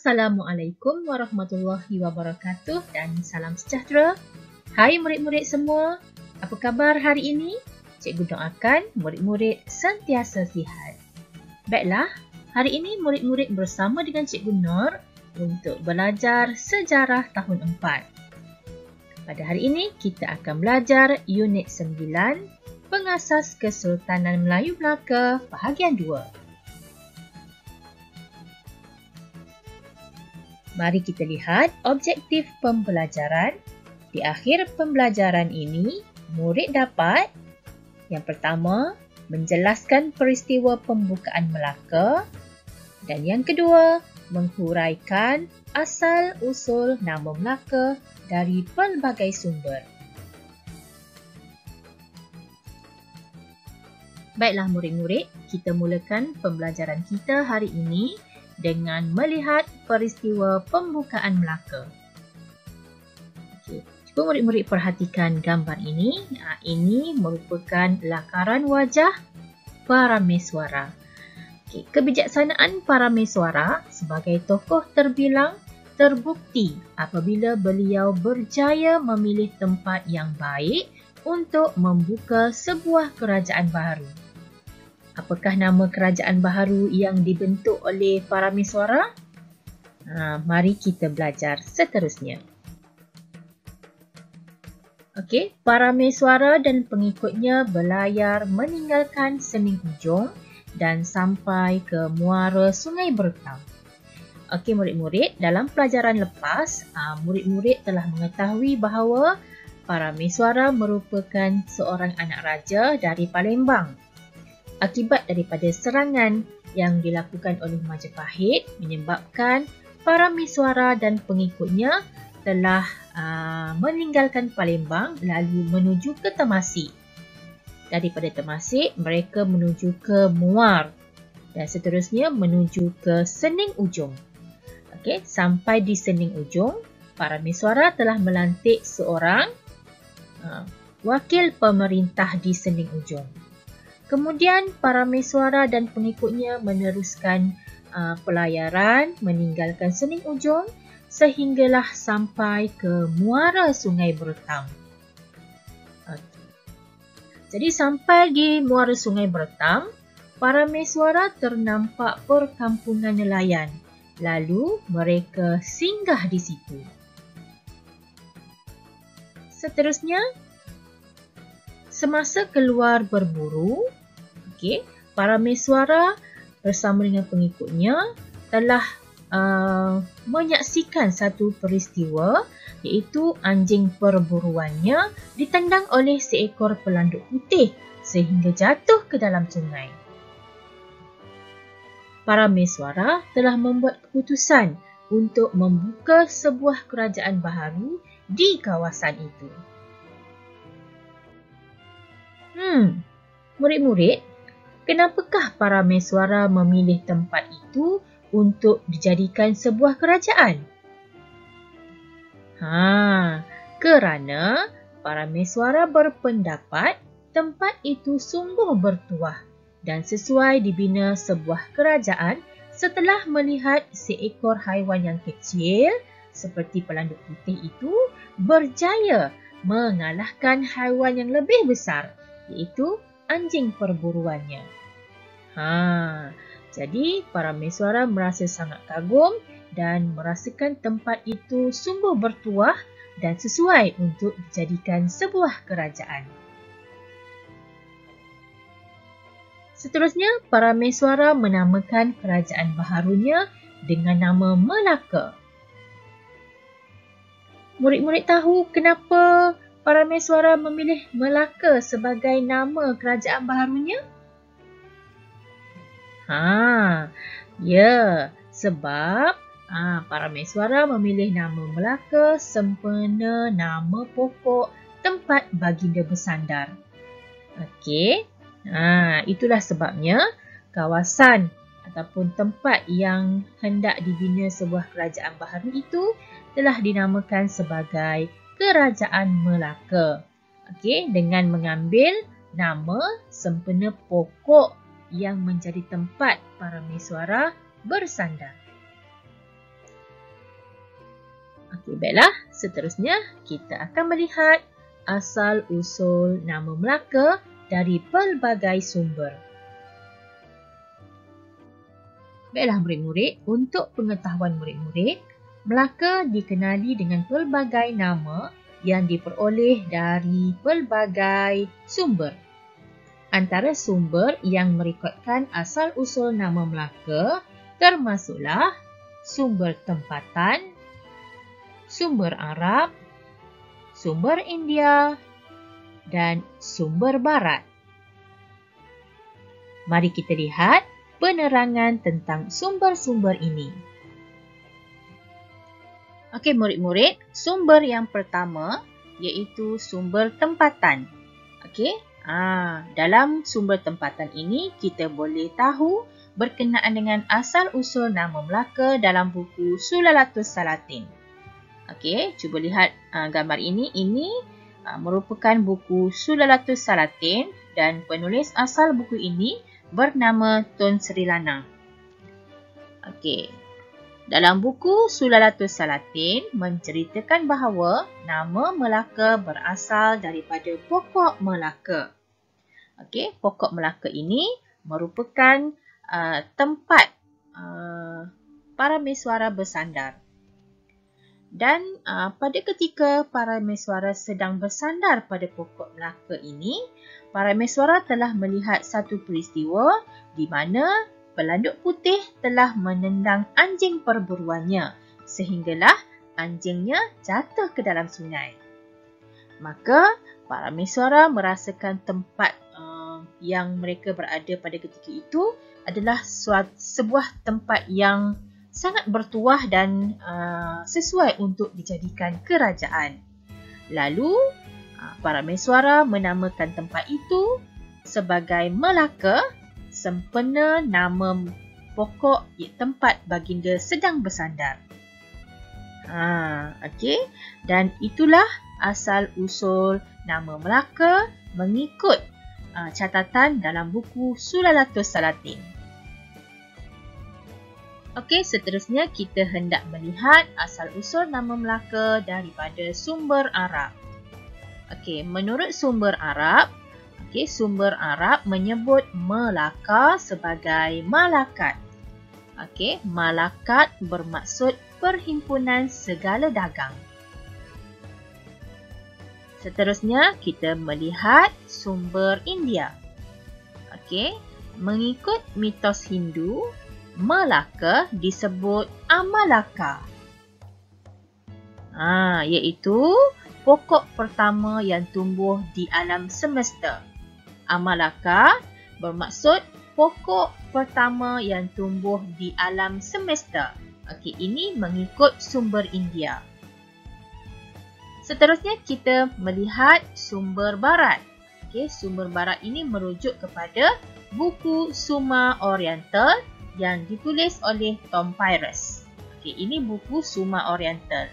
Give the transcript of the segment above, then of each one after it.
Assalamualaikum warahmatullahi wabarakatuh dan salam sejahtera. Hai murid-murid semua, apa khabar hari ini? Cikgu doakan murid-murid sentiasa sihat. Baiklah, hari ini murid-murid bersama dengan Cikgu Nur untuk belajar sejarah tahun 4. Pada hari ini kita akan belajar unit 9, Pengasas Kesultanan Melayu Melaka, bahagian 2. Mari kita lihat objektif pembelajaran. Di akhir pembelajaran ini, murid dapat yang pertama, menjelaskan peristiwa pembukaan Melaka, dan yang kedua, menghuraikan asal-usul nama Melaka dari pelbagai sumber. Baiklah murid-murid, kita mulakan pembelajaran kita hari ini dengan melihat peristiwa pembukaan Melaka. Okey, cuba murid-murid perhatikan gambar ini. Ini merupakan lakaran wajah Parameswara. Okey, kebijaksanaan Parameswara sebagai tokoh terbilang terbukti apabila beliau berjaya memilih tempat yang baik untuk membuka sebuah kerajaan baru. Apakah nama kerajaan baru yang dibentuk oleh Parameswara? Mari kita belajar seterusnya. Okey, Parameswara dan pengikutnya berlayar meninggalkan Sening Ujong dan sampai ke muara Sungai Bertam. Okey murid-murid, dalam pelajaran lepas, murid-murid telah mengetahui bahawa Parameswara merupakan seorang anak raja dari Palembang. Akibat daripada serangan yang dilakukan oleh Majapahit menyebabkan Parameswara dan pengikutnya telah meninggalkan Palembang lalu menuju ke Temasek. Daripada Temasek, mereka menuju ke Muar dan seterusnya menuju ke Sening Ujong. Okey, sampai di Sening Ujong, Parameswara telah melantik seorang wakil pemerintah di Sening Ujong. Kemudian Parameswara dan pengikutnya meneruskan pelayaran meninggalkan Sening Ujong sehinggalah sampai ke muara Sungai Bertam. Jadi sampai di muara Sungai Bertam, Parameswara ternampak perkampungan nelayan. Lalu mereka singgah di situ. Seterusnya, semasa keluar berburu, Parameswara bersama dengan pengikutnya telah menyaksikan satu peristiwa iaitu anjing perburuannya ditendang oleh seekor pelanduk putih sehingga jatuh ke dalam sungai. Parameswara telah membuat keputusan untuk membuka sebuah kerajaan baharu di kawasan itu. Murid-murid, kenapakah Parameswara memilih tempat itu untuk dijadikan sebuah kerajaan? Kerana Parameswara berpendapat tempat itu sungguh bertuah dan sesuai dibina sebuah kerajaan setelah melihat seekor haiwan yang kecil seperti pelanduk putih itu berjaya mengalahkan haiwan yang lebih besar iaitu anjing perburuannya. Jadi Parameswara merasa sangat kagum dan merasakan tempat itu sungguh bertuah dan sesuai untuk dijadikan sebuah kerajaan. Seterusnya, Parameswara menamakan kerajaan baharunya dengan nama Melaka. Murid-murid tahu kenapa Parameswara memilih Melaka sebagai nama kerajaan baharunya? Sebab Parameswara memilih nama Melaka sempena nama pokok tempat baginda bersandar. Okey, itulah sebabnya kawasan ataupun tempat yang hendak dibina sebuah kerajaan baharu itu telah dinamakan sebagai Kerajaan Melaka. Okey, dengan mengambil nama sempena pokok yang menjadi tempat Parameswara bersandar. Okey, baiklah. Seterusnya, kita akan melihat asal-usul nama Melaka dari pelbagai sumber. Baiklah murid-murid, untuk pengetahuan murid-murid, Melaka dikenali dengan pelbagai nama yang diperoleh dari pelbagai sumber. Antara sumber yang merekodkan asal-usul nama Melaka termasuklah sumber tempatan, sumber Arab, sumber India dan sumber Barat. Mari kita lihat penerangan tentang sumber-sumber ini. Okey murid-murid, sumber yang pertama iaitu sumber tempatan. Okey, dalam sumber tempatan ini kita boleh tahu berkenaan dengan asal-usul nama Melaka dalam buku Sulalatus Salatin. Okey, cuba lihat gambar ini. Ini merupakan buku Sulalatus Salatin dan penulis asal buku ini bernama Tun Sri Lanang. Okey. Dalam buku Sulalatus Salatin menceritakan bahawa nama Melaka berasal daripada pokok Melaka. Okey, pokok Melaka ini merupakan tempat para mesuara bersandar. Dan pada ketika para mesuara sedang bersandar pada pokok Melaka ini, para mesuara telah melihat satu peristiwa di mana pelanduk putih telah menendang anjing perburuannya sehinggalah anjingnya jatuh ke dalam sungai. Maka para mesuara merasakan tempat yang mereka berada pada ketika itu adalah sebuah tempat yang sangat bertuah dan sesuai untuk dijadikan kerajaan. Lalu para mesuara menamakan tempat itu sebagai Melaka, sempena nama pokok tempat baginda sedang bersandar. Okey, dan itulah asal-usul nama Melaka mengikut catatan dalam buku Sulalatus Salatin. Okey, seterusnya kita hendak melihat asal-usul nama Melaka daripada sumber Arab. Okey, menurut sumber Arab, sumber Arab menyebut Melaka sebagai Malakat. Okey, Malakat bermaksud perhimpunan segala dagang. Seterusnya kita melihat sumber India. Okey, mengikut mitos Hindu, Melaka disebut Amalaka. Iaitu pokok pertama yang tumbuh di alam semesta. Amalaka bermaksud pokok pertama yang tumbuh di alam semesta. Okey, ini mengikut sumber India. Seterusnya kita melihat sumber Barat. Okey, sumber Barat ini merujuk kepada buku Suma Oriental yang ditulis oleh Tom Pires. Okey, ini buku Suma Oriental.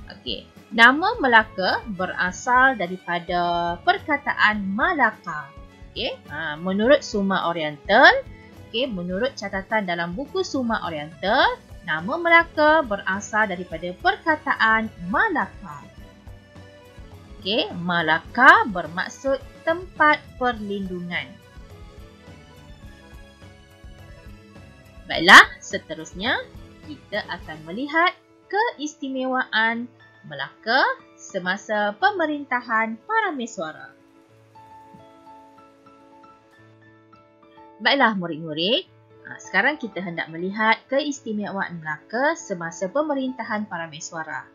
Okey, nama Melaka berasal daripada perkataan Malaka. Okey, menurut Suma Oriental, menurut catatan dalam buku Suma Oriental, nama Melaka berasal daripada perkataan Malaka. Okey, Malaka bermaksud tempat perlindungan. Baiklah, seterusnya kita akan melihat keistimewaan Melaka semasa pemerintahan para mesuara. Baiklah murid-murid, sekarang kita hendak melihat keistimewaan Melaka semasa pemerintahan para mesuara.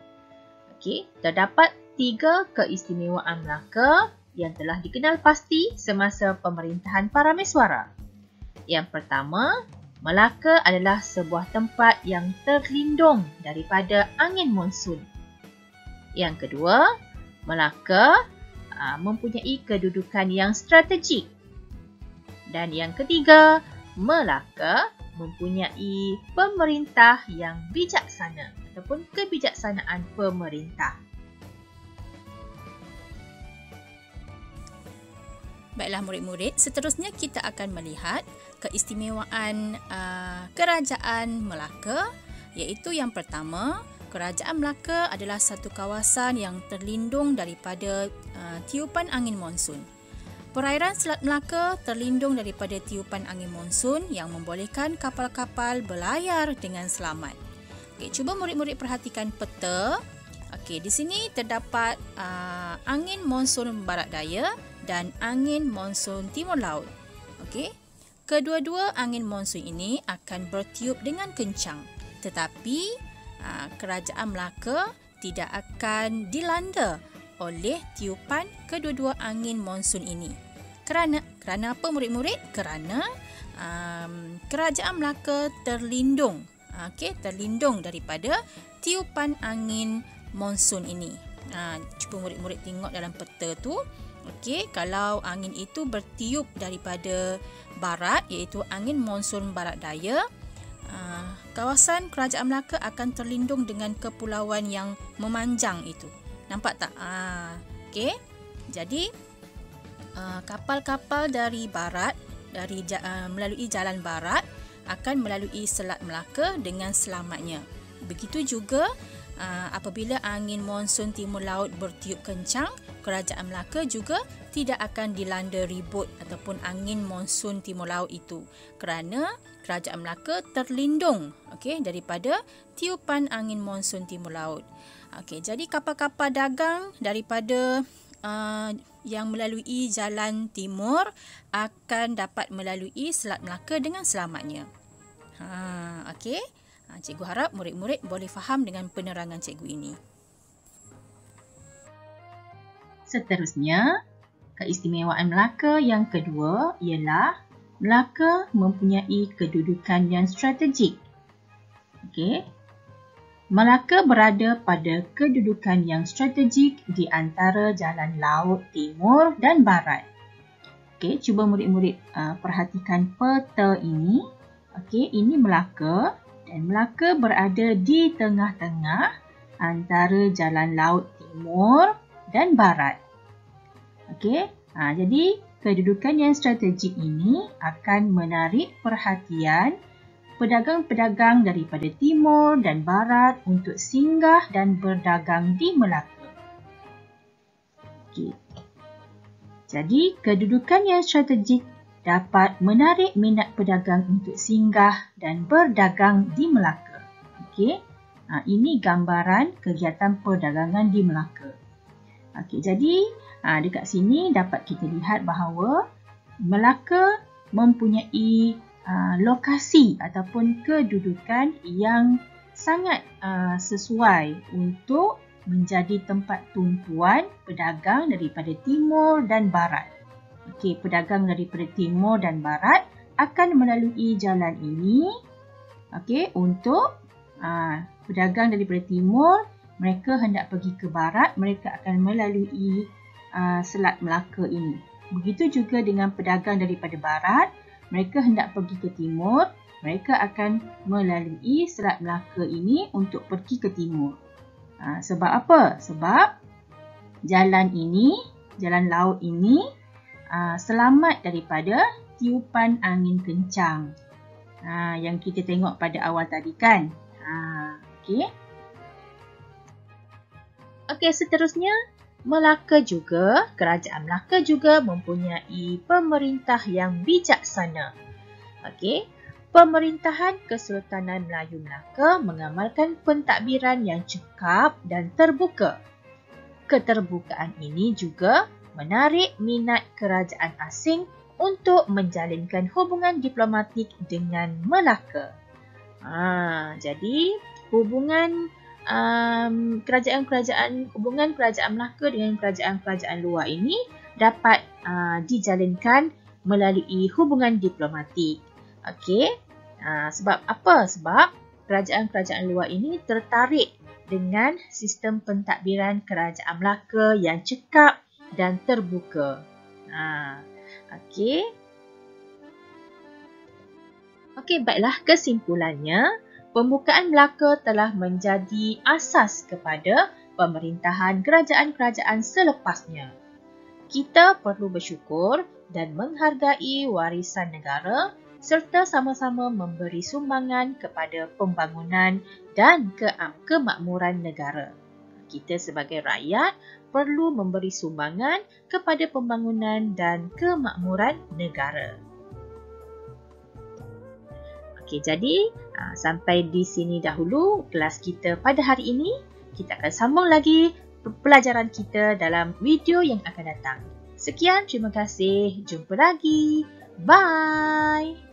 Okey, terdapat 3 keistimewaan Melaka yang telah dikenal pasti semasa pemerintahan para mesuara. Yang pertama, Melaka adalah sebuah tempat yang terlindung daripada angin monsun. Yang kedua, Melaka mempunyai kedudukan yang strategik. Dan yang ketiga, Melaka mempunyai pemerintah yang bijaksana ataupun kebijaksanaan pemerintah. Baiklah murid-murid, seterusnya kita akan melihat keistimewaan kerajaan Melaka, iaitu yang pertama, Kerajaan Melaka adalah satu kawasan yang terlindung daripada tiupan angin monsun. Perairan Selat Melaka terlindung daripada tiupan angin monsun yang membolehkan kapal-kapal berlayar dengan selamat. Okey, cuba murid-murid perhatikan peta. Okey, di sini terdapat angin monsun barat daya dan angin monsun timur laut. Okey. Kedua-dua angin monsun ini akan bertiup dengan kencang. Tetapi Kerajaan Melaka tidak akan dilanda oleh tiupan kedua-dua angin monsun ini. Kerana apa murid-murid? Kerana Kerajaan Melaka terlindung. Terlindung daripada tiupan angin monsun ini. Cuba murid-murid tengok dalam peta tu. Kalau angin itu bertiup daripada barat, iaitu angin monsun barat daya, kawasan Kerajaan Melaka akan terlindung dengan kepulauan yang memanjang itu. Nampak tak? Jadi kapal-kapal dari barat, melalui jalan barat, akan melalui Selat Melaka dengan selamatnya. Begitu juga apabila angin monsun timur laut bertiup kencang, Kerajaan Melaka juga tidak akan dilanda ribut ataupun angin monsun timur laut itu, kerana Kerajaan Melaka terlindung daripada tiupan angin monsun timur laut. Jadi kapal-kapal dagang daripada yang melalui jalan timur akan dapat melalui Selat Melaka dengan selamatnya. Cikgu harap murid-murid boleh faham dengan penerangan cikgu ini. Seterusnya, keistimewaan Melaka yang kedua ialah Melaka mempunyai kedudukan yang strategik. Melaka berada pada kedudukan yang strategik di antara jalan laut timur dan barat. Cuba murid-murid perhatikan peta ini. Ini Melaka dan Melaka berada di tengah-tengah antara jalan laut timur dan barat. Jadi kedudukan yang strategik ini akan menarik perhatian pedagang-pedagang daripada timur dan barat untuk singgah dan berdagang di Melaka. Jadi kedudukan yang strategik dapat menarik minat pedagang untuk singgah dan berdagang di Melaka. Ini gambaran kegiatan perdagangan di Melaka. Jadi dekat sini dapat kita lihat bahawa Melaka mempunyai lokasi ataupun kedudukan yang sangat sesuai untuk menjadi tempat tumpuan pedagang daripada timur dan barat. Pedagang daripada timur dan barat akan melalui jalan ini. Untuk pedagang daripada timur, mereka hendak pergi ke barat, mereka akan melalui Selat Melaka ini. Begitu juga dengan pedagang daripada barat, mereka hendak pergi ke timur, mereka akan melalui Selat Melaka ini untuk pergi ke timur. Sebab apa? Sebab jalan ini, jalan laut ini selamat daripada tiupan angin kencang. Yang kita tengok pada awal tadi kan? Seterusnya, Kerajaan Melaka juga mempunyai pemerintah yang bijaksana. Pemerintahan Kesultanan Melayu Melaka mengamalkan pentadbiran yang cekap dan terbuka. Keterbukaan ini juga menarik minat kerajaan asing untuk menjalinkan hubungan diplomatik dengan Melaka. Jadi hubungan kerajaan Melaka dengan kerajaan-kerajaan luar ini dapat dijalinkan melalui hubungan diplomatik. Sebab apa? Sebab kerajaan-kerajaan luar ini tertarik dengan sistem pentadbiran kerajaan Melaka yang cekap dan terbuka. Baiklah, kesimpulannya, pembukaan Melaka telah menjadi asas kepada pemerintahan kerajaan-kerajaan selepasnya. Kita perlu bersyukur dan menghargai warisan negara serta sama-sama memberi sumbangan kepada pembangunan dan kemakmuran negara. Kita sebagai rakyat perlu memberi sumbangan kepada pembangunan dan kemakmuran negara. Okey, jadi sampai di sini dahulu kelas kita pada hari ini. Kita akan sambung lagi pelajaran kita dalam video yang akan datang. Sekian, terima kasih. Jumpa lagi. Bye.